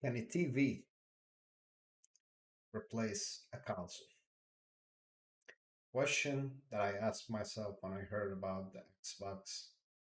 Can a TV replace a console? Question that I asked myself when I heard about the Xbox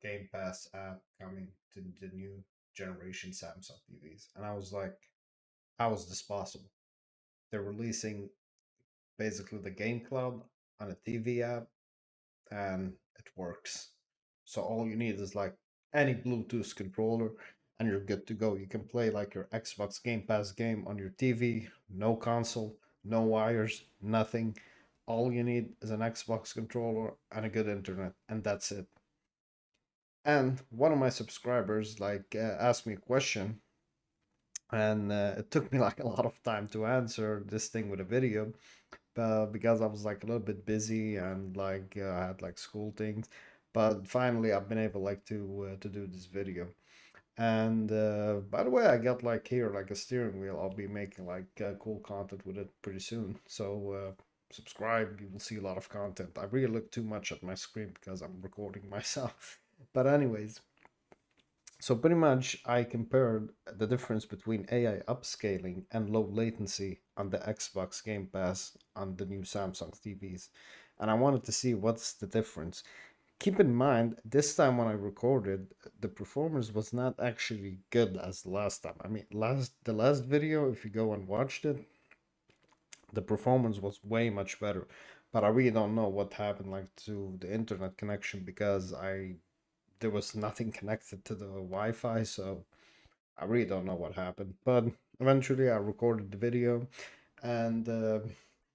Game Pass app coming to the new generation Samsung TVs. And I was like, how is this possible? They're releasing basically the Game Cloud on a TV app and it works. So all you need is like any Bluetooth controller and you're good to go. You can play like your Xbox Game Pass game on your TV, no console, no wires, nothing. All you need is an Xbox controller and a good internet, and that's it. And one of my subscribers asked me a question, and it took me like a lot of time to answer this thing with a video because I was like a little bit busy and I had like school things. But finally, I've been able to do this video. And by the way, I got like here like a steering wheel. I'll be making like cool content with it pretty soon. So subscribe. You will see a lot of content. I really look too much at my screen because I'm recording myself. But anyways, so pretty much I compared the difference between AI upscaling and low latency on the Xbox Game Pass on the new Samsung TVs. And I wanted to see what's the difference. Keep in mind, this time when I recorded, the performance was not actually good as the last time. I mean, the last video, if you go and watched it, the performance was way much better. But I really don't know what happened like to the internet connection because I there was nothing connected to the Wi-Fi, so I really don't know what happened. But eventually, I recorded the video, and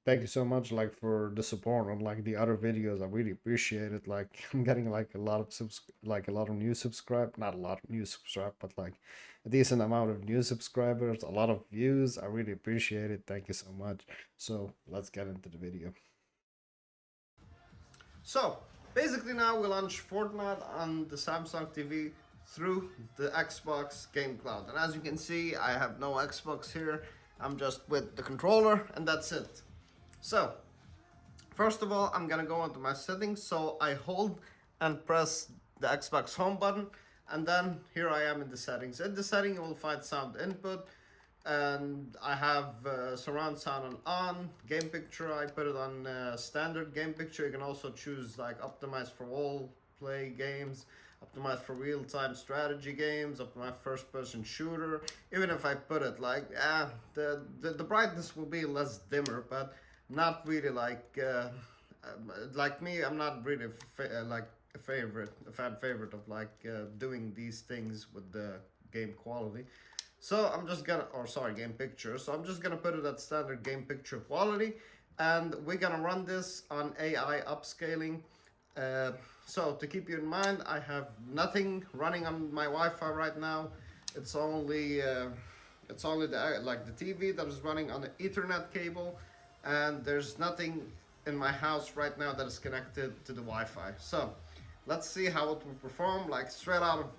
thank you so much like for the support on like the other videos. I really appreciate it. Like I'm getting like a lot of like a lot of new subscribe, not a lot of new subscribe, but like a decent amount of new subscribers, a lot of views. I really appreciate it. Thank you so much. So let's get into the video. So basically now we launch Fortnite on the Samsung TV through the Xbox Game Cloud. And as you can see, I have no Xbox here. I'm just with the controller and that's it. So first of all, I'm gonna go into my settings. So I hold and press the Xbox home button, and then here I am in the settings. In the setting, you will find sound input, and I have surround sound on game picture. I put it on standard game picture. You can also choose like optimize for all play games, optimize for real-time strategy games, optimize first-person shooter. Even if I put it like the brightness will be less dimmer, but not really like me. I'm not really like a fan favorite of doing these things with the game quality. So I'm just gonna, or sorry, game picture. So I'm just gonna put it at standard game picture quality, and we're gonna run this on AI upscaling. Uh, so to keep you in mind, I have nothing running on my Wi-Fi right now. It's only uh, it's only the like the TV that is running on the Ethernet cable, and there's nothing in my house right now that is connected to the Wi-Fi. So let's see how it will perform. Like straight out of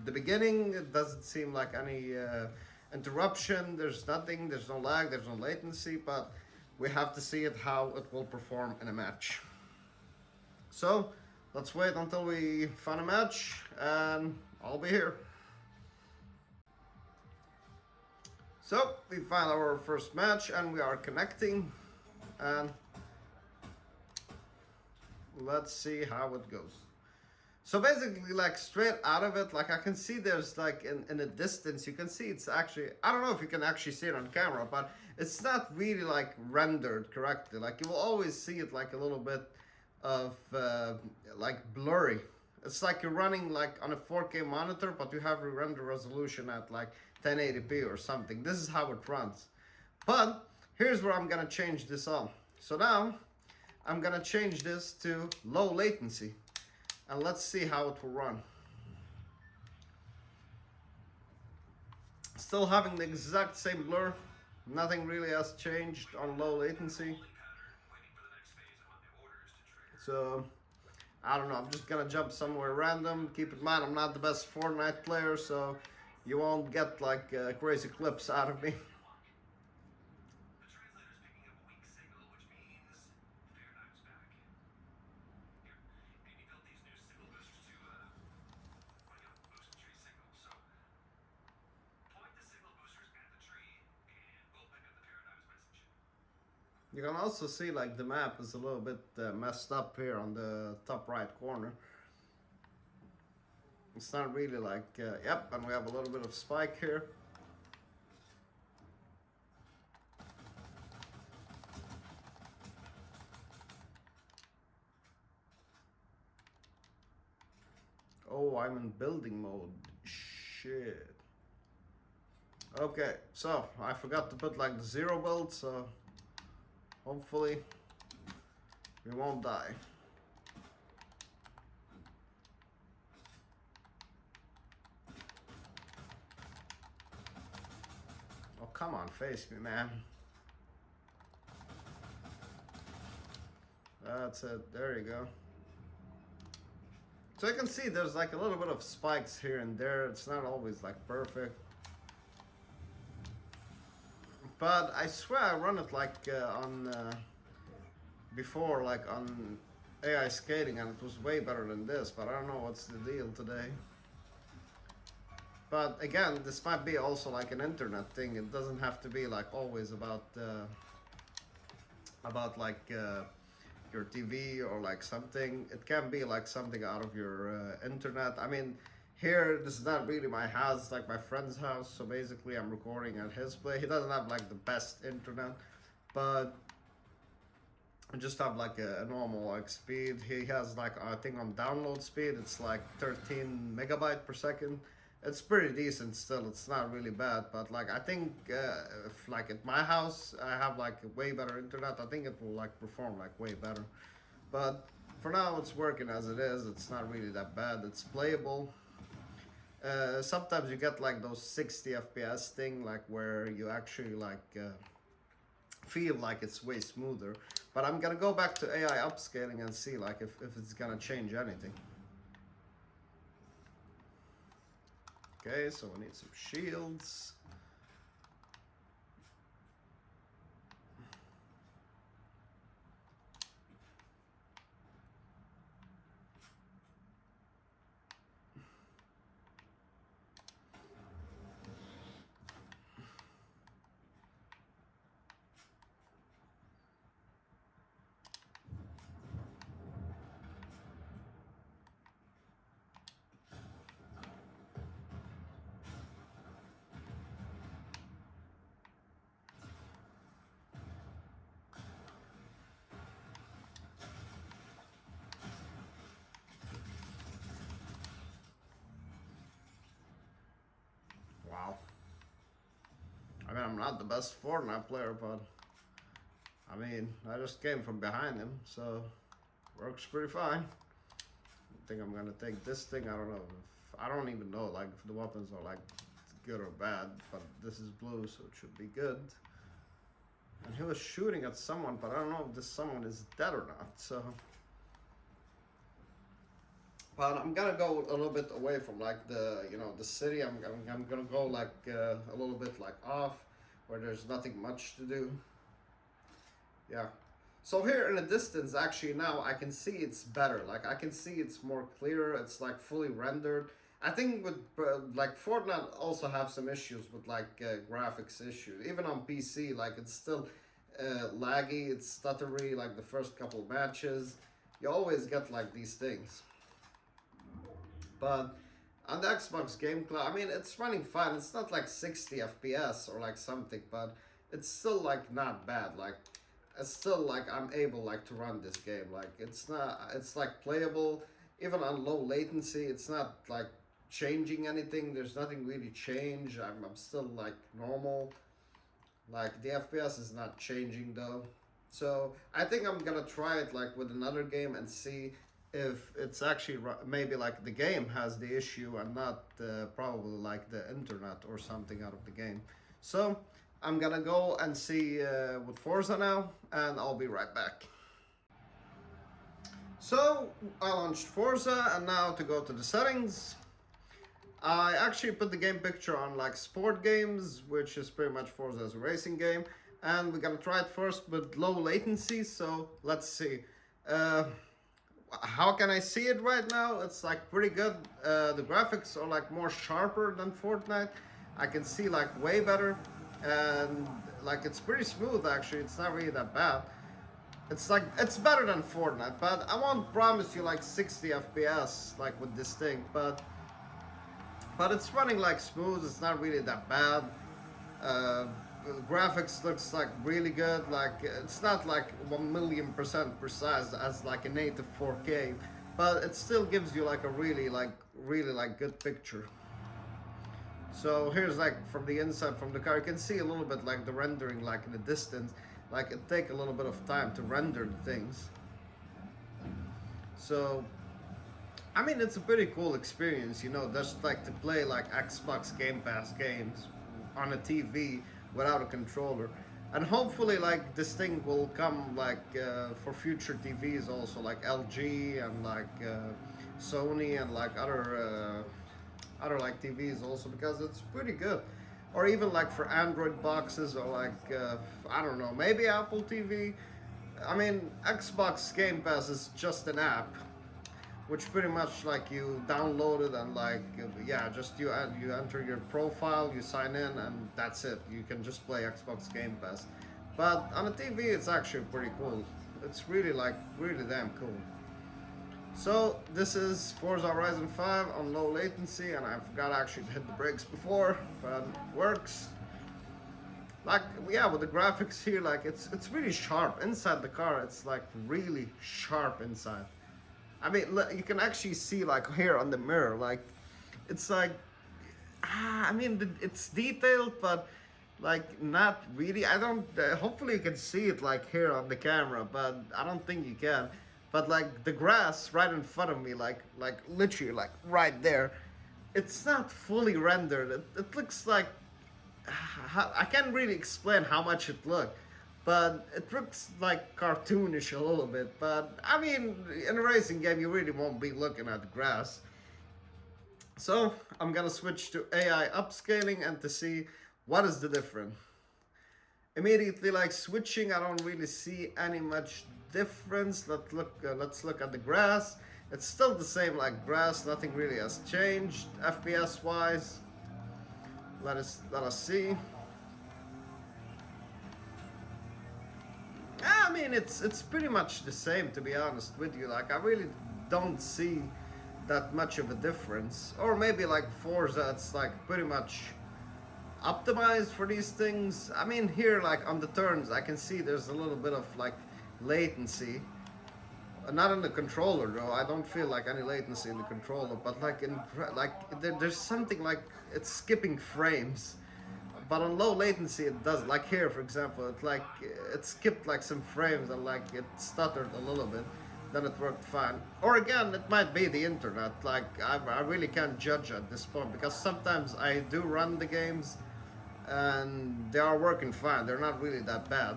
the beginning, it doesn't seem like any interruption. There's nothing. There's no lag. There's no latency. But we have to see it how it will perform in a match. So let's wait until we find a match, and I'll be here. So we find our first match, and we are connecting, and let's see how it goes. So basically, like straight out of it, like I can see there's like in the distance, you can see it's actually, I don't know if you can actually see it on camera, but it's not really like rendered correctly. Like you will always see it like a little bit of like blurry. It's like you're running like on a 4K monitor, but you have a render resolution at like 1080p or something. This is how it runs. But here's where I'm gonna change this on. So now I'm gonna change this to low latency, and let's see how it will run. Still having the exact same blur, nothing really has changed on low latency. So I don't know, I'm just gonna jump somewhere random. Keep in mind I'm not the best Fortnite player, so you won't get like crazy clips out of me. You can also see like the map is a little bit messed up here on the top right corner. It's not really like, yep, and we have a little bit of spike here. Oh, I'm in building mode. Shit. Okay, so I forgot to put like the 0 build, so hopefully we won't die. Oh, come on, face me, man. That's it, there you go. So you can see there's like a little bit of spikes here and there. It's not always like perfect. But I swear I run it like on before, like on AI skating, and it was way better than this. But I don't know what's the deal today. But again, this might be also like an internet thing. It doesn't have to be like always about like your TV or like something. It can be like something out of your internet. I mean, here this is not really my house, it's like my friend's house, so basically I'm recording at his place. He doesn't have like the best internet, but I just have like a normal like speed. He has like, I think on download speed it's like 13 megabyte per second. It's pretty decent still, it's not really bad, but like I think if like at my house I have like a way better internet, I think it will like perform like way better. But for now it's working as it is. It's not really that bad, it's playable. Sometimes you get like those 60 FPS thing, like where you actually like feel like it's way smoother. But I'm gonna go back to AI upscaling and see like if it's gonna change anything. Okay, so we need some shields. Wow. I mean, I'm not the best Fortnite player, but I mean, I just came from behind him, so works pretty fine. I think I'm gonna take this thing. I don't know. I don't even know like if the weapons are like good or bad, but this is blue, so it should be good. And he was shooting at someone, but I don't know if this someone is dead or not. So, but I'm gonna go a little bit away from like the the city. I'm gonna go like a little bit like off, where there's nothing much to do. Yeah. So here in the distance, actually now I can see it's better. Like I can see it's more clear. It's like fully rendered. I think with like Fortnite also have some issues with like graphics issues. Even on PC, like it's still laggy. It's stuttery. Like the first couple matches, you always get like these things. But on the Xbox Game Cloud, I mean, it's running fine. It's not like 60 FPS or like something, but it's still like not bad. Like it's still like I'm able like to run this game. Like it's not, it's like playable even on low latency. It's not like changing anything. There's nothing really changed. I'm still like normal. Like the FPS is not changing though. So I think I'm gonna try it like with another game and see if it's actually maybe like the game has the issue and not probably like the internet or something out of the game. So I'm gonna go and see with Forza now, and I'll be right back. So I launched Forza, and now to go to the settings, I actually put the game picture on like sport games, which is pretty much Forza as a racing game, and we're gonna try it first with low latency. So let's see. How can I see it right now? It's like pretty good. The graphics are like more sharper than Fortnite. I can see like way better. and like it's pretty smooth actually. It's not really that bad. It's like it's better than Fortnite, but I won't promise you like 60 FPS like with this thing. But it's running like smooth. It's not really that bad. Uh, Graphics looks like really good. Like it's not like 1,000,000% precise as like a native 4K, but it still gives you like a really like good picture. So here's like from the inside from the car, you can see a little bit like the rendering like in the distance. Like it take a little bit of time to render the things. So I mean it's a pretty cool experience, you know, just like to play like Xbox Game Pass games on a TV without a controller. And hopefully like this thing will come like for future TVs also, like LG and like Sony and like other like TVs also, because it's pretty good. Or even like for Android boxes or like I don't know, maybe Apple TV. I mean, Xbox Game Pass is just an app, which pretty much like you download it and like yeah, just you enter your profile, you sign in, and that's it. You can just play Xbox Game Pass. But on a TV, it's actually pretty cool. It's really like really damn cool. So this is Forza Horizon 5 on low latency, and I forgot actually to hit the brakes before, but it works. Like yeah, with the graphics here, like it's really sharp inside the car. It's like really sharp inside. I mean, you can actually see like here on the mirror, like it's like I mean it's detailed, but like not really. I don't. Hopefully you can see it like here on the camera, but I don't think you can. But like the grass right in front of me, like literally like right there, it's not fully rendered. It looks like I can't really explain how much it looked, but it looks like cartoonish a little bit. But I mean, in a racing game, you really won't be looking at the grass. So I'm gonna switch to AI upscaling and to see what is the difference. Immediately, like switching, I don't really see any much difference. Let's look at the grass. It's still the same like grass. Nothing really has changed FPS wise. Let us see. I mean, it's pretty much the same, to be honest with you. Like I really don't see that much of a difference. Or maybe like Forza, it's like pretty much optimized for these things. I mean, here like on the turns, I can see there's a little bit of like latency. Not in the controller though. I don't feel like any latency in the controller, but like there's something like it's skipping frames. But on low latency it does. Like here for example, it skipped like some frames and like it stuttered a little bit. Then it worked fine. Or again, it might be the internet. Like I really can't judge at this point, because sometimes I do run the games and they are working fine. They're not really that bad.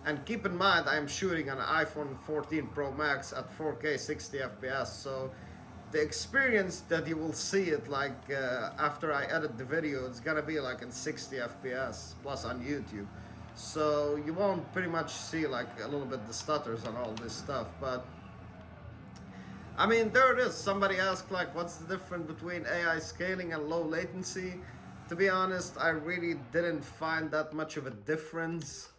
And keep in mind, I'm shooting an iPhone 14 Pro Max at 4K 60 FPS, so the experience that you will see it like after I edit the video, it's gonna be like in 60 FPS plus on YouTube. So you won't pretty much see like a little bit the stutters and all this stuff, but I mean there it is. Somebody asked like what's the difference between AI scaling and low latency. To be honest, I really didn't find that much of a difference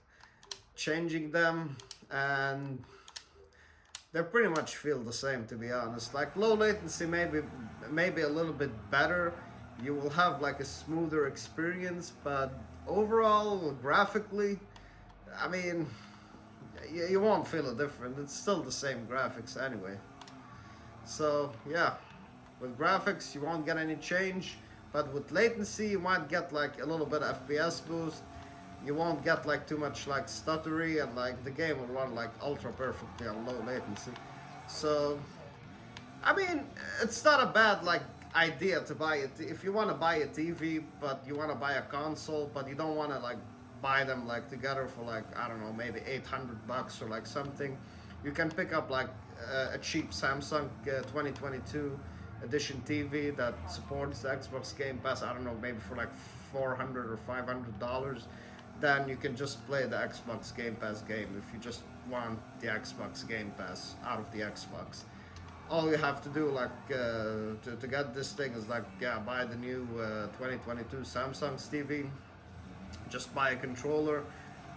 changing them, and they pretty much feel the same, to be honest. Like low latency maybe a little bit better. You will have like a smoother experience, but overall graphically, I mean you won't feel a difference. It's still the same graphics anyway. So yeah, with graphics you won't get any change, but with latency you might get like a little bit of FPS boost. You won't get like too much like stuttery, and like the game will run like ultra perfectly on low latency. So I mean it's not a bad like idea to buy it if you want to buy a TV, but you want to buy a console, but you don't want to like buy them like together for like I don't know, maybe 800 bucks or like something. You can pick up like a cheap Samsung 2022 edition TV that supports the Xbox Game Pass. I don't know, maybe for like $400 or $500. Then you can just play the Xbox Game Pass game if you just want the Xbox Game Pass out of the Xbox. All you have to do like to get this thing is like yeah, buy the new 2022 Samsung's TV, just buy a controller,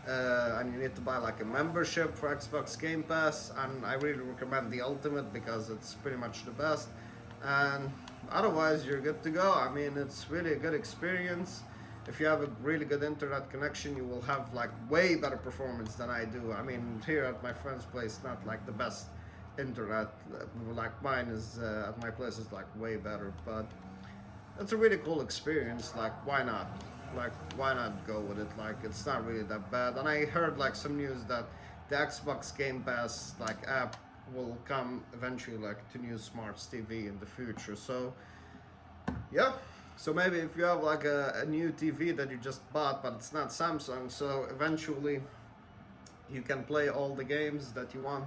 and you need to buy like a membership for Xbox Game Pass. And I really recommend the Ultimate because it's pretty much the best. And otherwise, you're good to go. I mean, it's really a good experience. If you have a really good internet connection, you will have like way better performance than I do. I mean, here at my friend's place, not like the best internet. Like mine is at my place is like way better, but it's a really cool experience. Like, why not? Like, why not go with it? Like, it's not really that bad. And I heard like some news that the Xbox Game Pass like app will come eventually like to new smart TV in the future. So yeah. So maybe if you have like a new TV that you just bought, but it's not Samsung, so eventually you can play all the games that you want.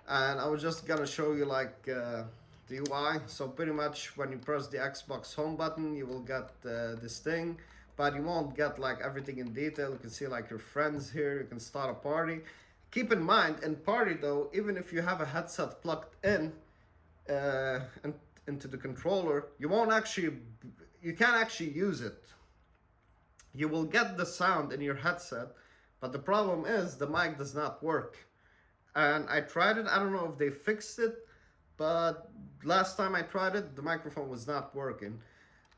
And I was just gonna show you like the UI. So pretty much when you press the Xbox home button, you will get this thing, but you won't get like everything in detail. You can see like your friends here. You can start a party. Keep in mind, in party though, even if you have a headset plugged in and into the controller, you can't actually use it. You will get the sound in your headset, but the problem is the mic does not work. And I tried it. I don't know if they fixed it, but last time I tried it, the microphone was not working.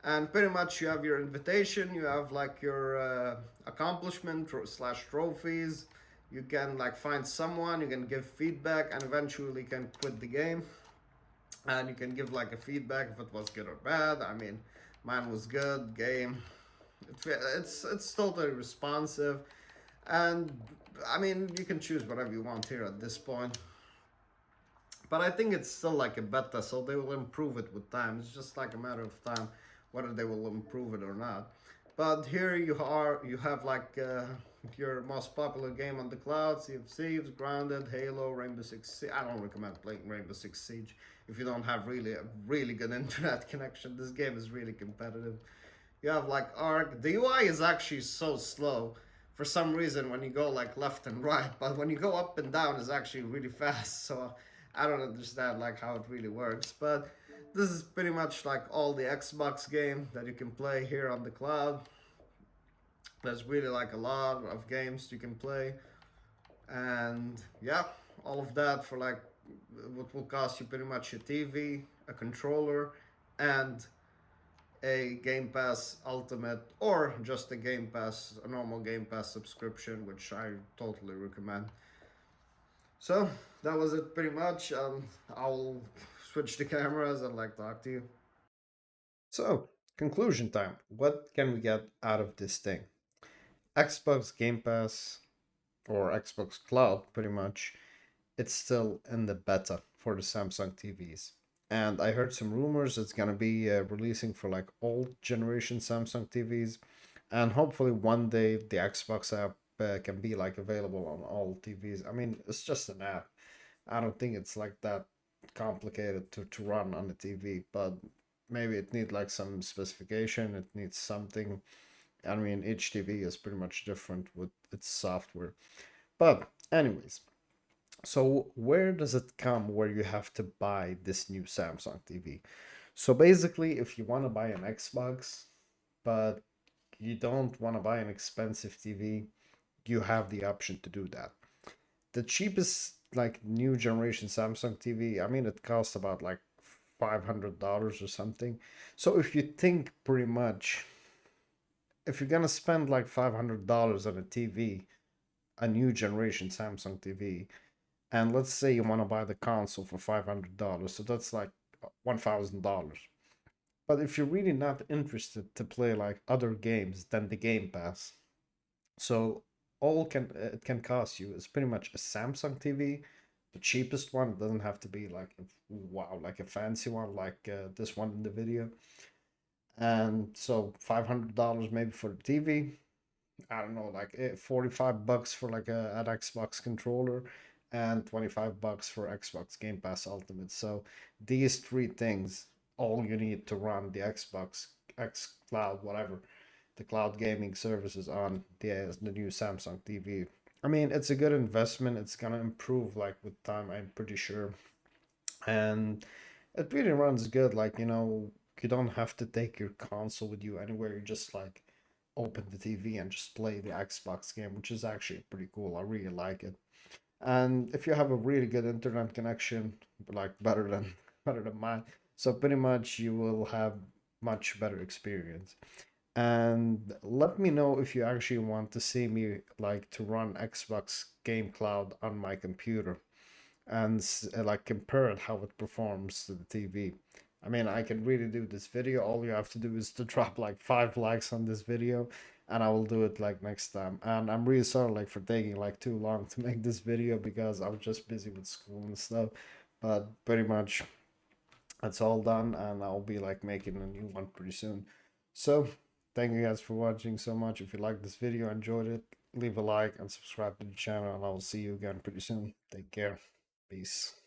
And pretty much you have your invitation, you have like your accomplishment slash trophies. You can like find someone, you can give feedback, and eventually you can quit the game. And you can give like a feedback if it was good or bad. I mean, mine was good game. It's totally responsive, and I mean you can choose whatever you want here at this point. But I think it's still like a beta, so they will improve it with time. It's just like a matter of time whether they will improve it or not. But here you have like your most popular game on the cloud: Sea of Thieves, Grounded, Halo, Rainbow Six Siege. I don't recommend playing Rainbow Six Siege if you don't have really a really good internet connection. This game is really competitive. You have like Arc. The UI is actually so slow for some reason when you go like left and right, but when you go up and down, it's actually really fast. So I don't understand like how it really works. But this is pretty much like all the Xbox game that you can play here on the cloud. There's really like a lot of games you can play, and yeah, all of that for like what will cost you pretty much a TV, a controller, and a Game Pass Ultimate, or just a Game Pass, a normal Game Pass subscription, which I totally recommend. So that was it pretty much. I'll switch the cameras and like talk to you. So, conclusion time. What can we get out of this thing? Xbox Game Pass or Xbox Cloud, pretty much, it's still in the beta for the Samsung TVs. And I heard some rumors it's gonna be releasing for like old generation Samsung TVs, and hopefully one day the Xbox app can be like available on all TVs. I mean, it's just an app. I don't think it's like that complicated to run on the TV, but maybe it needs like some specification. It needs something. I mean, each TV is pretty much different with its software. But anyways, so where does it come where you have to buy this new Samsung TV? So basically, if you want to buy an Xbox, but you don't want to buy an expensive TV, you have the option to do that. The cheapest like new generation Samsung TV, I mean it costs about like $500 or something. So if you think pretty much if you're gonna spend like $500 on a TV, a new generation Samsung TV, and let's say you want to buy the console for $500, so that's like $1,000. But if you're really not interested to play like other games than the Game Pass, so all can it can cost you is pretty much a Samsung TV, the cheapest one. It doesn't have to be like wow, like a fancy one like this one in the video. And so $500 maybe for the TV. I don't know, like $45 for like an Xbox controller, and $25 for Xbox Game Pass Ultimate. So these three things, all you need to run the Xbox X Cloud, whatever the cloud gaming services on the new Samsung TV. I mean, it's a good investment. It's gonna improve like with time, I'm pretty sure, and it really runs good. Like you don't have to take your console with you anywhere. You just like open the TV and just play the Xbox game, which is actually pretty cool. I really like it. And if you have a really good internet connection, like better than better than mine, so pretty much you will have much better experience. And let me know if you actually want to see me like to run Xbox Game Cloud on my computer and like compare it how it performs to the TV. I mean, I can really do this video. All you have to do is to drop like 5 likes on this video, and I will do it like next time. And I'm really sorry like for taking like too long to make this video because I was just busy with school and stuff. But pretty much that's all done, and I'll be like making a new one pretty soon. So thank you guys for watching so much. If you liked this video, enjoyed it, leave a like and subscribe to the channel, and I will see you again pretty soon. Take care. Peace.